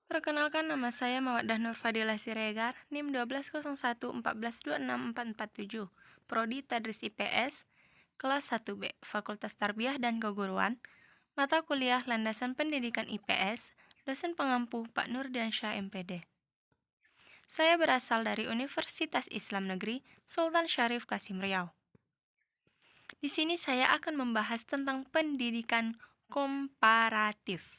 Perkenalkan, nama saya Mawaddah Nurfadila Siregar, NIM 120114264447, Prodi Tadris IPS, kelas 1B, Fakultas Tarbiyah dan Keguruan, mata kuliah Landasan Pendidikan IPS, dosen pengampu Pak Nurdiansyah MPD. Saya berasal dari Universitas Islam Negeri Sultan Syarif Kasim Riau. Di sini saya akan membahas tentang pendidikan komparatif.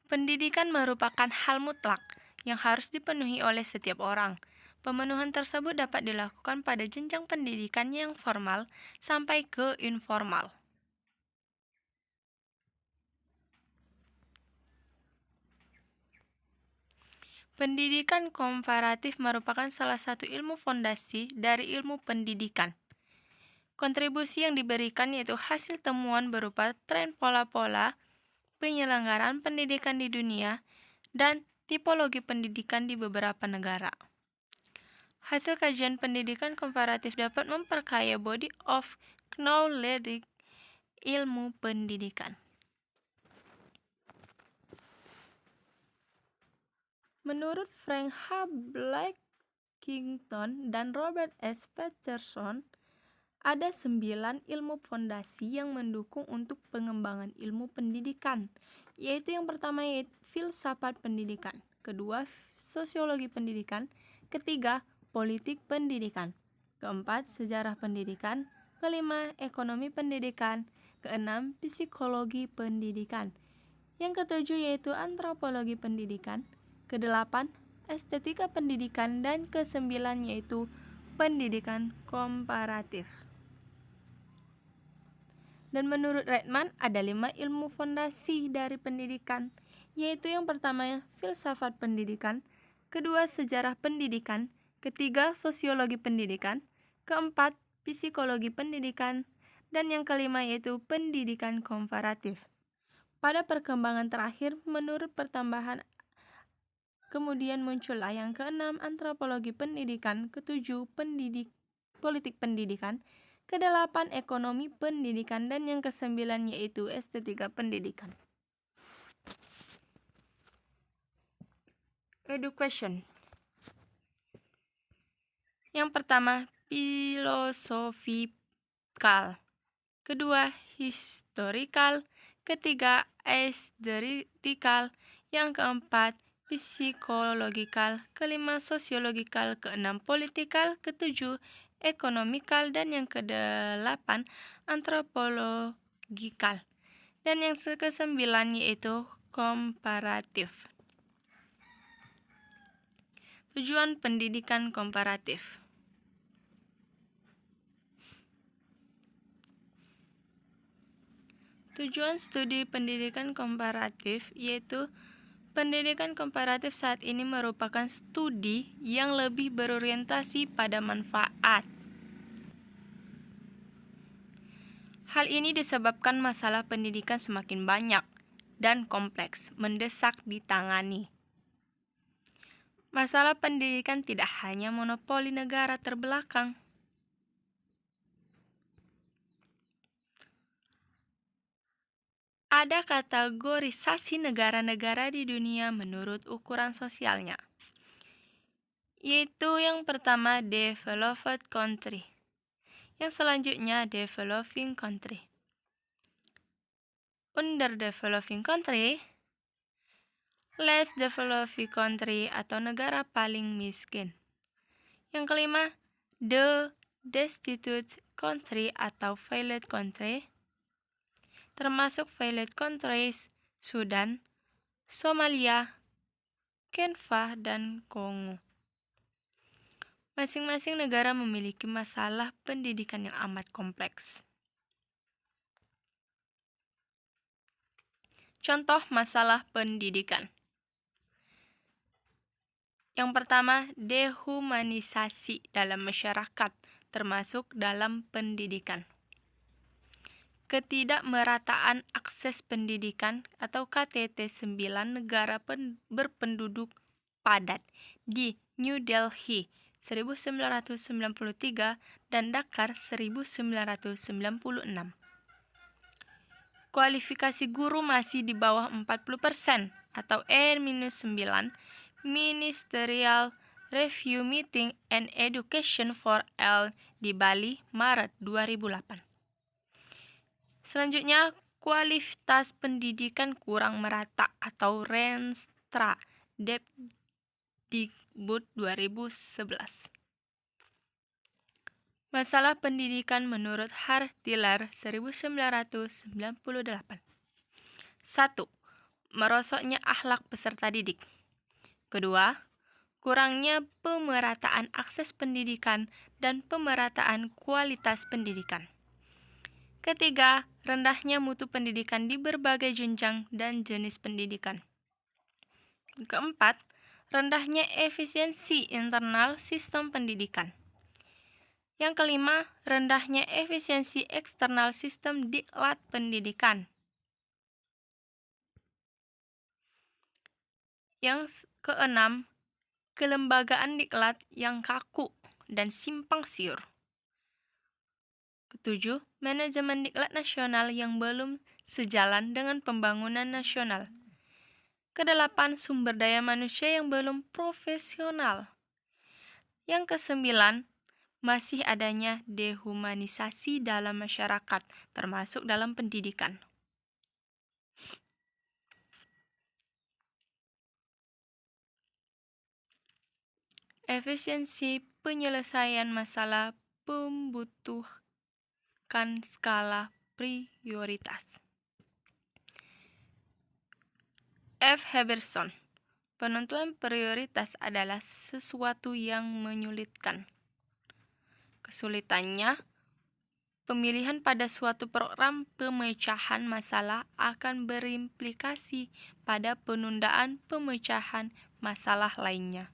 Pendidikan merupakan hal mutlak yang harus dipenuhi oleh setiap orang. Pemenuhan tersebut dapat dilakukan pada jenjang pendidikan yang formal sampai ke informal. Pendidikan komparatif merupakan salah satu ilmu fondasi dari ilmu pendidikan. Kontribusi yang diberikan yaitu hasil temuan berupa tren pola-pola penyelenggaraan pendidikan di dunia dan tipologi pendidikan di beberapa negara. Hasil kajian pendidikan komparatif dapat memperkaya body of knowledge ilmu pendidikan. Menurut Frank H. Blackington dan Robert S. Patterson, ada 9 ilmu fondasi yang mendukung untuk pengembangan ilmu pendidikan, yaitu yang pertama yaitu filsafat pendidikan, kedua sosiologi pendidikan, ketiga politik pendidikan, keempat sejarah pendidikan, kelima ekonomi pendidikan, keenam psikologi pendidikan, yang ketujuh yaitu antropologi pendidikan, kedelapan estetika pendidikan, dan kesembilan yaitu pendidikan komparatif. Dan menurut Redman, ada 5 ilmu fondasi dari pendidikan, yaitu yang pertama filsafat pendidikan, kedua sejarah pendidikan, ketiga sosiologi pendidikan, keempat psikologi pendidikan, dan yang kelima yaitu pendidikan komparatif. Pada perkembangan terakhir, menurut pertambahan kemudian muncullah yang keenam antropologi pendidikan, ketujuh politik pendidikan, kedelapan ekonomi pendidikan, dan yang kesembilan yaitu estetika pendidikan. Education. Yang pertama, filosofikal. Kedua, historical. Ketiga, aesthetikal. Yang keempat, psikologikal. Kelima, sosiologikal. Keenam, politikal. Ketujuh, ekonomikal. Dan yang kedelapan, antropologikal. Dan yang kesembilan yaitu komparatif. Tujuan pendidikan komparatif. Tujuan studi pendidikan komparatif yaitu pendidikan komparatif saat ini merupakan studi yang lebih berorientasi pada manfaat. Hal ini disebabkan masalah pendidikan semakin banyak dan kompleks, mendesak ditangani. Masalah pendidikan tidak hanya monopoli negara terbelakang. Ada kategorisasi negara-negara di dunia menurut ukuran sosialnya, yaitu yang pertama developed country, yang selanjutnya developing country. Under developing country, less developing country atau negara paling miskin. Yang kelima, the destitute country atau failed country, termasuk failed countries Sudan, Somalia, Kenfa, dan Kongo. Masing-masing negara memiliki masalah pendidikan yang amat kompleks. Contoh masalah pendidikan. Yang pertama, dehumanisasi dalam masyarakat, termasuk dalam pendidikan. Ketidakmerataan akses pendidikan atau KTT 9 negara berpenduduk padat di New Delhi 1993 dan Dakar 1996. kualifikasi guru masih di bawah 40% atau R-9, Ministerial Review Meeting and Education for All di Bali, Maret 2008. Selanjutnya, kualitas pendidikan kurang merata atau Renstra, Dikbud 2011. Masalah pendidikan menurut Hartiler 1998. 1. Merosotnya akhlak peserta didik. Kedua, kurangnya pemerataan akses pendidikan dan pemerataan kualitas pendidikan. Ketiga, rendahnya mutu pendidikan di berbagai jenjang dan jenis pendidikan. Keempat, rendahnya efisiensi internal sistem pendidikan. Yang kelima, rendahnya efisiensi eksternal sistem diklat pendidikan. Yang keenam, kelembagaan diklat yang kaku dan simpang siur. Ketujuh, manajemen diklat nasional yang belum sejalan dengan pembangunan nasional. Kedelapan, sumber daya manusia yang belum profesional. Yang kesembilan, masih adanya dehumanisasi dalam masyarakat, termasuk dalam pendidikan. Efisiensi penyelesaian masalah membutuhkan skala prioritas. F. Heberson, penentuan prioritas adalah sesuatu yang menyulitkan. Kesulitannya, pemilihan pada suatu program pemecahan masalah akan berimplikasi pada penundaan pemecahan masalah lainnya.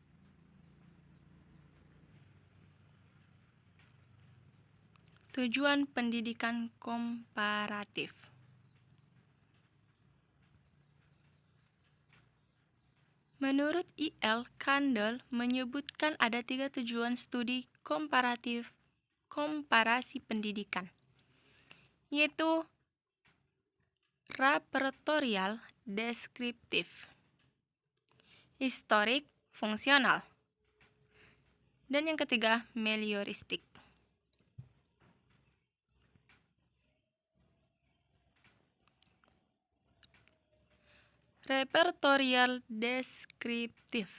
Tujuan pendidikan komparatif. Menurut I.L. Kandel menyebutkan ada 3 tujuan studi komparatif komparasi pendidikan, yaitu repertorial, deskriptif, historik, fungsional, dan yang ketiga melioristik. Repertorial deskriptif.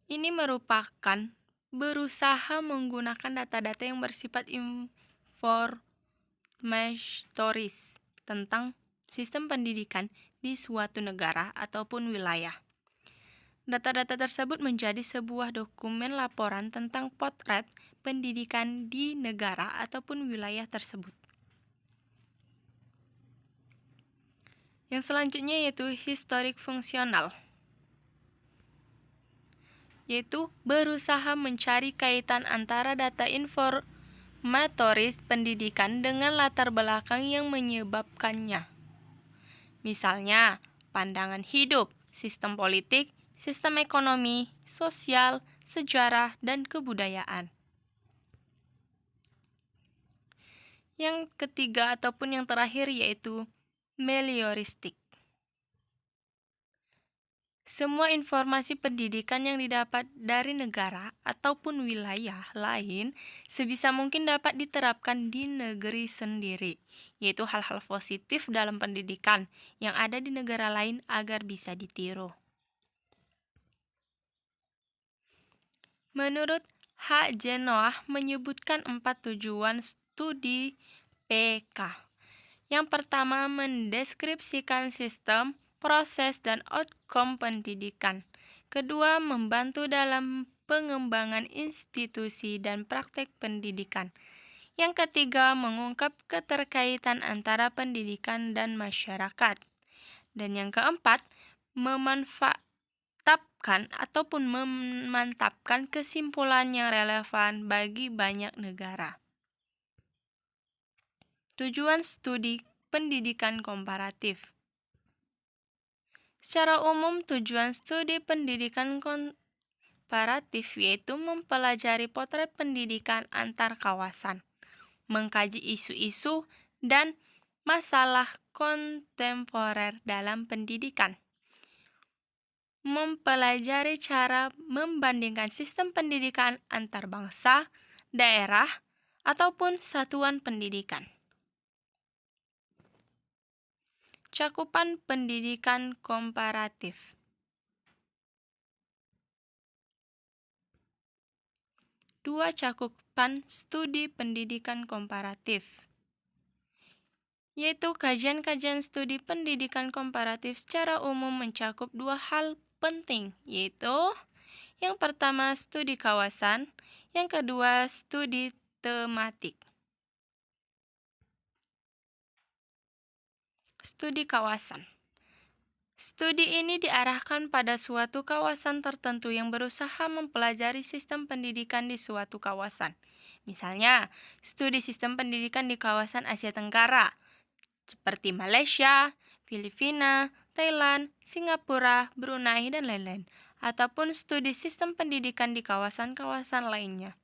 Ini merupakan berusaha menggunakan data-data yang bersifat informatoris tentang sistem pendidikan di suatu negara ataupun wilayah. Data-data tersebut menjadi sebuah dokumen laporan tentang potret pendidikan di negara ataupun wilayah tersebut. Yang selanjutnya yaitu historik fungsional, yaitu berusaha mencari kaitan antara data informatoris pendidikan dengan latar belakang yang menyebabkannya. Misalnya, pandangan hidup, sistem politik, sistem ekonomi, sosial, sejarah, dan kebudayaan. Yang ketiga ataupun yang terakhir yaitu melioristik. Semua informasi pendidikan yang didapat dari negara ataupun wilayah lain sebisa mungkin dapat diterapkan di negeri sendiri, yaitu hal-hal positif dalam pendidikan yang ada di negara lain agar bisa ditiru. Menurut H. Genoa menyebutkan 4 tujuan studi PK. Yang pertama, mendeskripsikan sistem, proses, dan outcome pendidikan. Kedua, membantu dalam pengembangan institusi dan praktek pendidikan. Yang ketiga, mengungkap keterkaitan antara pendidikan dan masyarakat. Dan yang keempat, memantapkan kesimpulan yang relevan bagi banyak negara. Tujuan studi pendidikan komparatif. Secara umum, tujuan studi pendidikan komparatif yaitu mempelajari potret pendidikan antar kawasan, mengkaji isu-isu dan masalah kontemporer dalam pendidikan, mempelajari cara membandingkan sistem pendidikan antar bangsa, daerah, ataupun satuan pendidikan. Cakupan pendidikan komparatif. Dua cakupan studi pendidikan komparatif, yaitu kajian-kajian studi pendidikan komparatif secara umum mencakup dua hal penting, yaitu yang pertama studi kawasan, yang kedua studi tematik. Studi kawasan. Studi ini diarahkan pada suatu kawasan tertentu yang berusaha mempelajari sistem pendidikan di suatu kawasan. Misalnya, studi sistem pendidikan di kawasan Asia Tenggara, seperti Malaysia, Filipina, Thailand, Singapura, Brunei, dan lain-lain. Ataupun studi sistem pendidikan di kawasan-kawasan lainnya.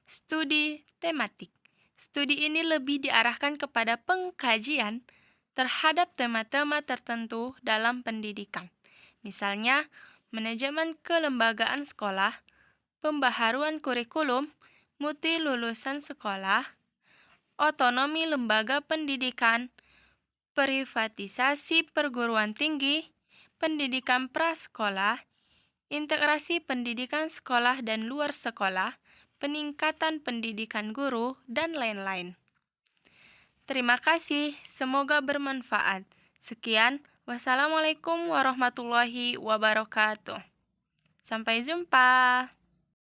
Studi tematik. Studi ini lebih diarahkan kepada pengkajian terhadap tema-tema tertentu dalam pendidikan. Misalnya, manajemen kelembagaan sekolah, pembaharuan kurikulum, mutu lulusan sekolah, otonomi lembaga pendidikan, privatisasi perguruan tinggi, pendidikan prasekolah, integrasi pendidikan sekolah dan luar sekolah, peningkatan pendidikan guru, dan lain-lain. Terima kasih, semoga bermanfaat. Sekian, wassalamualaikum warahmatullahi wabarakatuh. Sampai jumpa.